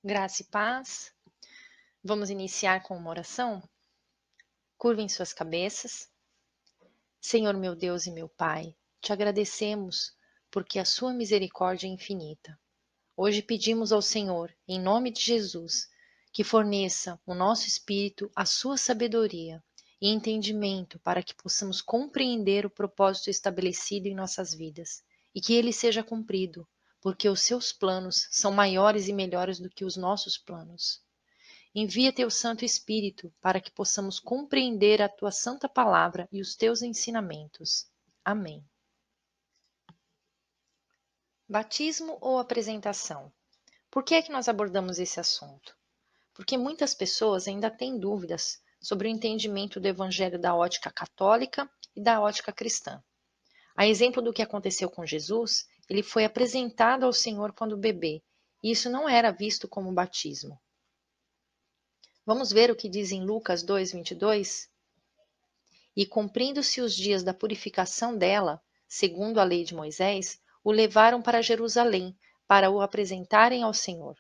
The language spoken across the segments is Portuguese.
Graça e paz. Vamos iniciar com uma oração? Curvem suas cabeças. Senhor meu Deus e meu Pai, te agradecemos porque a sua misericórdia é infinita. Hoje pedimos ao Senhor, em nome de Jesus, que forneça o nosso espírito a sua sabedoria e entendimento para que possamos compreender o propósito estabelecido em nossas vidas e que ele seja cumprido, porque os seus planos são maiores e melhores do que os nossos planos. Envia teu Santo Espírito para que possamos compreender a tua santa palavra e os teus ensinamentos. Amém. Batismo ou apresentação? Por que é que nós abordamos esse assunto? Porque muitas pessoas ainda têm dúvidas sobre o entendimento do evangelho da ótica católica e da ótica cristã. A exemplo do que aconteceu com Jesus, ele foi apresentado ao Senhor quando bebê, e isso não era visto como batismo. Vamos ver o que diz em Lucas 2:22? E cumprindo-se os dias da purificação dela, segundo a lei de Moisés, o levaram para Jerusalém, para o apresentarem ao Senhor.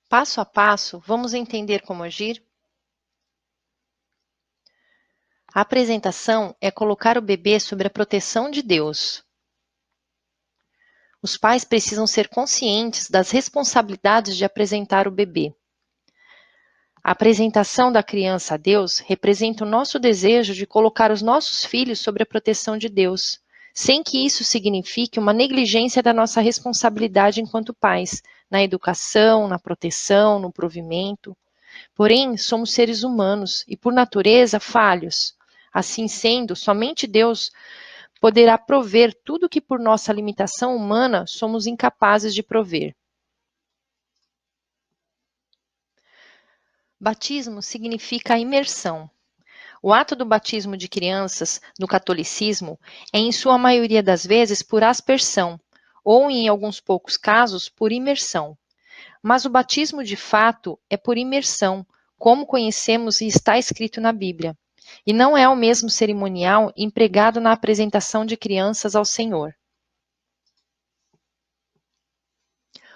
Passo a passo, vamos entender como agir? A apresentação é colocar o bebê sob a proteção de Deus. Os pais precisam ser conscientes das responsabilidades de apresentar o bebê. A apresentação da criança a Deus representa o nosso desejo de colocar os nossos filhos sob a proteção de Deus, sem que isso signifique uma negligência da nossa responsabilidade enquanto pais, na educação, na proteção, no provimento. Porém, somos seres humanos e, por natureza, falhos. Assim sendo, somente Deus poderá prover tudo que, por nossa limitação humana, somos incapazes de prover. Batismo significa imersão. O ato do batismo de crianças no catolicismo é, em sua maioria das vezes, por aspersão, ou, em alguns poucos casos, por imersão. Mas o batismo de fato é por imersão, como conhecemos e está escrito na Bíblia, e não é o mesmo cerimonial empregado na apresentação de crianças ao Senhor.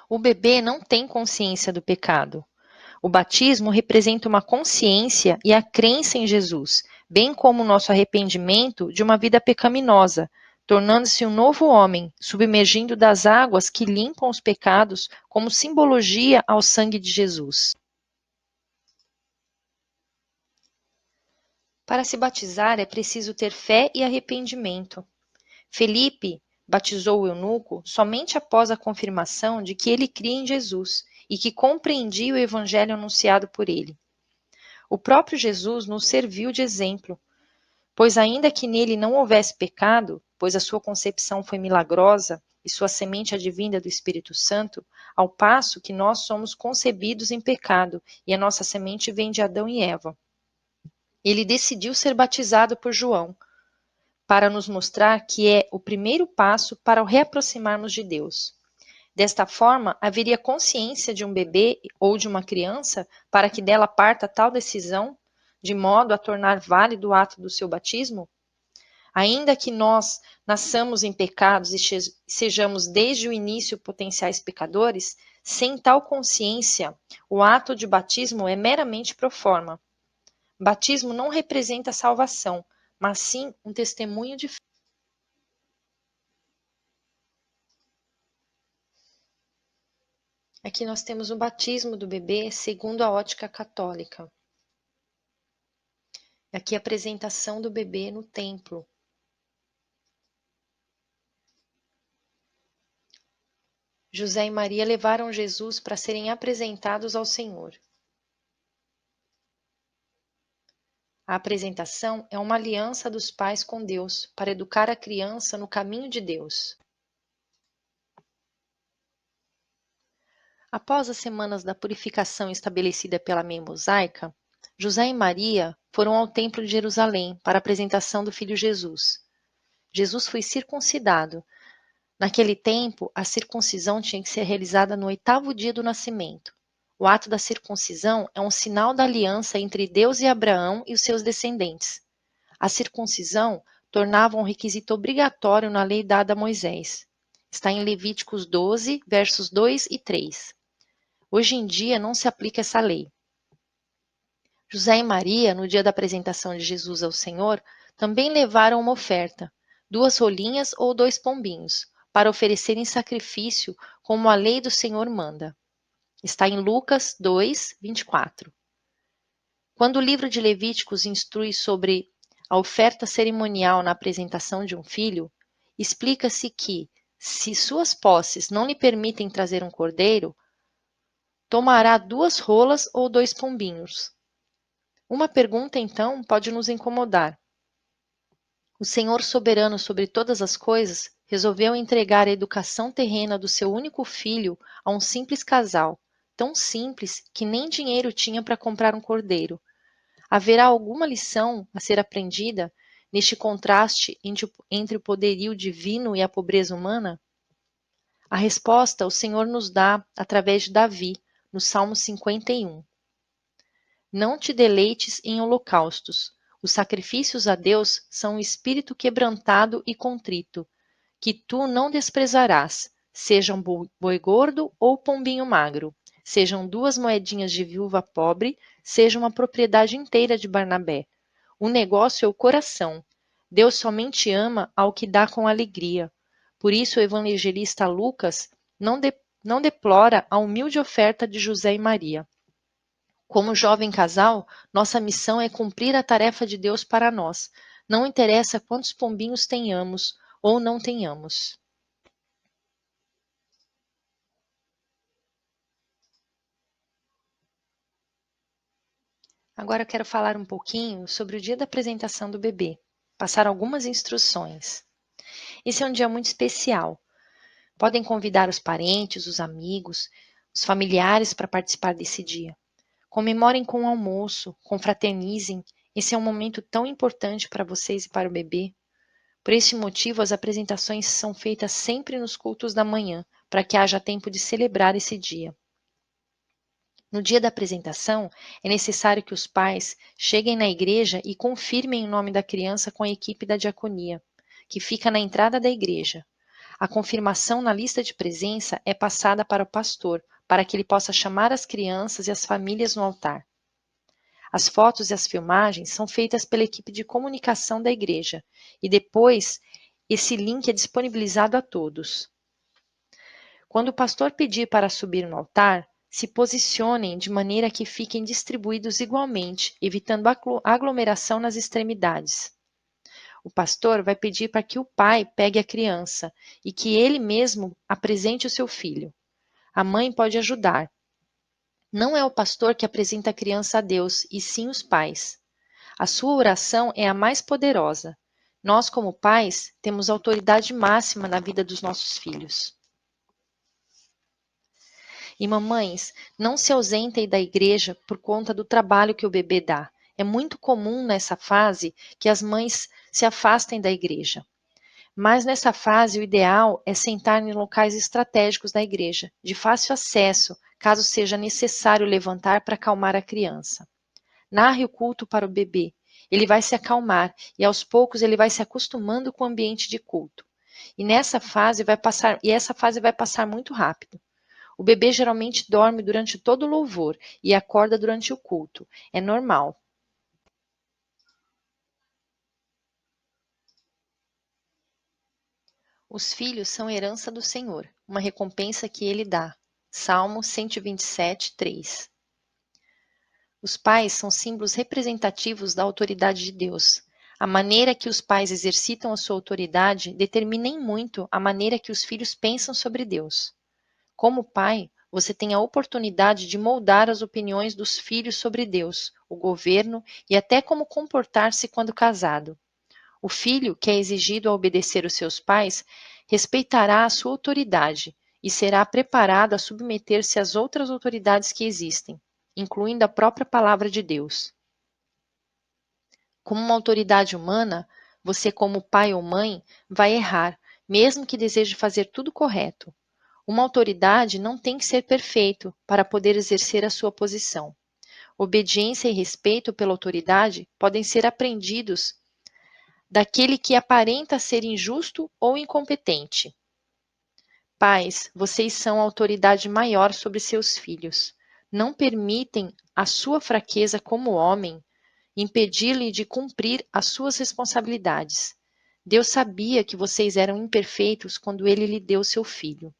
O bebê não tem consciência do pecado. O batismo representa uma consciência e a crença em Jesus, bem como o nosso arrependimento de uma vida pecaminosa, tornando-se um novo homem, submergindo das águas que limpam os pecados como simbologia ao sangue de Jesus. Para se batizar é preciso ter fé e arrependimento. Felipe batizou o eunuco somente após a confirmação de que ele cria em Jesus e que compreendia o evangelho anunciado por ele. O próprio Jesus nos serviu de exemplo, pois ainda que nele não houvesse pecado, pois a sua concepção foi milagrosa e sua semente advinda do Espírito Santo, ao passo que nós somos concebidos em pecado e a nossa semente vem de Adão e Eva. Ele decidiu ser batizado por João, para nos mostrar que é o primeiro passo para o reaproximarmos de Deus. Desta forma, haveria consciência de um bebê ou de uma criança para que dela parta tal decisão, de modo a tornar válido o ato do seu batismo? Ainda que nós nasçamos em pecados e sejamos desde o início potenciais pecadores, sem tal consciência, o ato de batismo é meramente pro forma. Batismo não representa salvação, mas sim um testemunho de fé. Aqui nós temos o batismo do bebê segundo a ótica católica. Aqui a apresentação do bebê no templo. José e Maria levaram Jesus para serem apresentados ao Senhor. A apresentação é uma aliança dos pais com Deus para educar a criança no caminho de Deus. Após as semanas da purificação estabelecida pela lei mosaica, José e Maria foram ao templo de Jerusalém para a apresentação do filho Jesus. Jesus foi circuncidado. Naquele tempo, a circuncisão tinha que ser realizada no 8º dia do nascimento. O ato da circuncisão é um sinal da aliança entre Deus e Abraão e os seus descendentes. A circuncisão tornava um requisito obrigatório na lei dada a Moisés. Está em Levíticos 12, versos 2 e 3. Hoje em dia não se aplica essa lei. José e Maria, no dia da apresentação de Jesus ao Senhor, também levaram uma oferta, 2 rolinhas ou 2 pombinhos, para oferecer em sacrifício, como a lei do Senhor manda. Está em Lucas 2, 24. Quando o livro de Levíticos instrui sobre a oferta cerimonial na apresentação de um filho, explica-se que, se suas posses não lhe permitem trazer um cordeiro, tomará 2 rolas ou 2 pombinhos. Uma pergunta, então, pode nos incomodar. O Senhor soberano sobre todas as coisas resolveu entregar a educação terrena do seu único filho a um simples casal, tão simples que nem dinheiro tinha para comprar um cordeiro. Haverá alguma lição a ser aprendida neste contraste entre o poderio divino e a pobreza humana? A resposta o Senhor nos dá através de Davi, no Salmo 51. Não te deleites em holocaustos. Os sacrifícios a Deus são um espírito quebrantado e contrito, que tu não desprezarás, sejam boi gordo ou pombinho magro, sejam 2 moedinhas de viúva pobre, seja uma propriedade inteira de Barnabé. O negócio é o coração. Deus somente ama ao que dá com alegria. Por isso o evangelista Lucas não deplora a humilde oferta de José e Maria. Como jovem casal, nossa missão é cumprir a tarefa de Deus para nós. Não interessa quantos pombinhos tenhamos ou não tenhamos. Agora eu quero falar um pouquinho sobre o dia da apresentação do bebê, passar algumas instruções. Esse é um dia muito especial. Podem convidar os parentes, os amigos, os familiares para participar desse dia. Comemorem com o almoço, confraternizem. Esse é um momento tão importante para vocês e para o bebê. Por este motivo, as apresentações são feitas sempre nos cultos da manhã, para que haja tempo de celebrar esse dia. No dia da apresentação, é necessário que os pais cheguem na igreja e confirmem o nome da criança com a equipe da diaconia, que fica na entrada da igreja. A confirmação na lista de presença é passada para o pastor, para que ele possa chamar as crianças e as famílias no altar. As fotos e as filmagens são feitas pela equipe de comunicação da igreja e depois esse link é disponibilizado a todos. Quando o pastor pedir para subir no altar, se posicionem de maneira que fiquem distribuídos igualmente, evitando aglomeração nas extremidades. O pastor vai pedir para que o pai pegue a criança e que ele mesmo apresente o seu filho. A mãe pode ajudar. Não é o pastor que apresenta a criança a Deus, e sim os pais. A sua oração é a mais poderosa. Nós, como pais, temos autoridade máxima na vida dos nossos filhos. E mamães, não se ausentem da igreja por conta do trabalho que o bebê dá. É muito comum nessa fase que as mães se afastem da igreja. Mas nessa fase o ideal é sentar em locais estratégicos da igreja, de fácil acesso, caso seja necessário levantar para acalmar a criança. Narre o culto para o bebê. Ele vai se acalmar e aos poucos ele vai se acostumando com o ambiente de culto. E essa fase vai passar muito rápido. O bebê geralmente dorme durante todo o louvor e acorda durante o culto. É normal. Os filhos são herança do Senhor, uma recompensa que ele dá. Salmo 127, 3. Os pais são símbolos representativos da autoridade de Deus. A maneira que os pais exercitam a sua autoridade determina em muito a maneira que os filhos pensam sobre Deus. Como pai, você tem a oportunidade de moldar as opiniões dos filhos sobre Deus, o governo e até como comportar-se quando casado. O filho que é exigido a obedecer os seus pais respeitará a sua autoridade e será preparado a submeter-se às outras autoridades que existem, incluindo a própria palavra de Deus. Como uma autoridade humana, você, como pai ou mãe, vai errar, mesmo que deseje fazer tudo correto. Uma autoridade não tem que ser perfeito para poder exercer a sua posição. Obediência e respeito pela autoridade podem ser aprendidos daquele que aparenta ser injusto ou incompetente. Pais, vocês são a autoridade maior sobre seus filhos. Não permitem a sua fraqueza como homem impedir-lhe de cumprir as suas responsabilidades. Deus sabia que vocês eram imperfeitos quando ele lhe deu seu filho.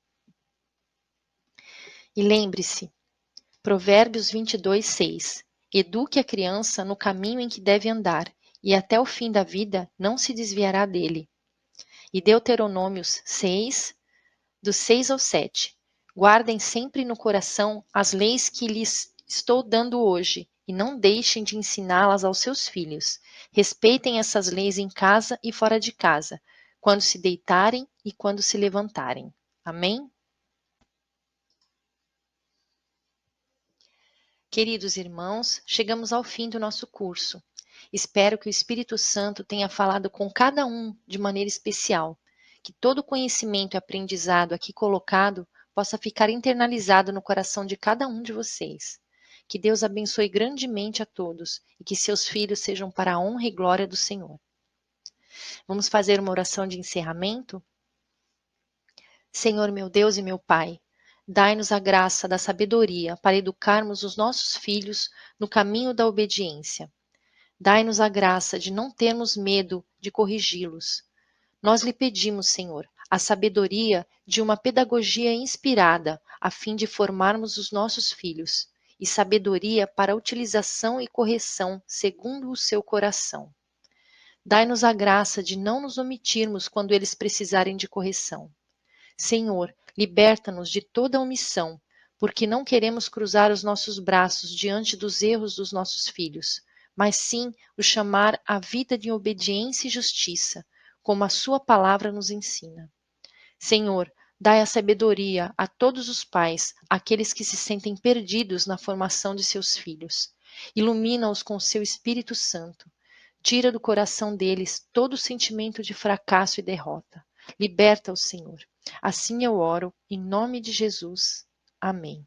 E lembre-se, Provérbios 22:6. Eduque a criança no caminho em que deve andar, e até o fim da vida não se desviará dele. E Deuteronômios 6, do 6 ao 7. Guardem sempre no coração as leis que lhes estou dando hoje, e não deixem de ensiná-las aos seus filhos. Respeitem essas leis em casa e fora de casa, quando se deitarem e quando se levantarem. Amém? Queridos irmãos, chegamos ao fim do nosso curso. Espero que o Espírito Santo tenha falado com cada um de maneira especial, que todo o conhecimento e aprendizado aqui colocado possa ficar internalizado no coração de cada um de vocês. Que Deus abençoe grandemente a todos e que seus filhos sejam para a honra e glória do Senhor. Vamos fazer uma oração de encerramento? Senhor meu Deus e meu Pai, dai-nos a graça da sabedoria para educarmos os nossos filhos no caminho da obediência. Dai-nos a graça de não termos medo de corrigi-los. Nós lhe pedimos, Senhor, a sabedoria de uma pedagogia inspirada, a fim de formarmos os nossos filhos, e sabedoria para a utilização e correção segundo o seu coração. Dai-nos a graça de não nos omitirmos quando eles precisarem de correção. Senhor, liberta-nos de toda omissão, porque não queremos cruzar os nossos braços diante dos erros dos nossos filhos, mas sim os chamar à vida de obediência e justiça, como a sua palavra nos ensina. Senhor, dai a sabedoria a todos os pais, aqueles que se sentem perdidos na formação de seus filhos. Ilumina-os com seu Espírito Santo. Tira do coração deles todo o sentimento de fracasso e derrota. Liberta-os, Senhor. Assim eu oro, em nome de Jesus. Amém.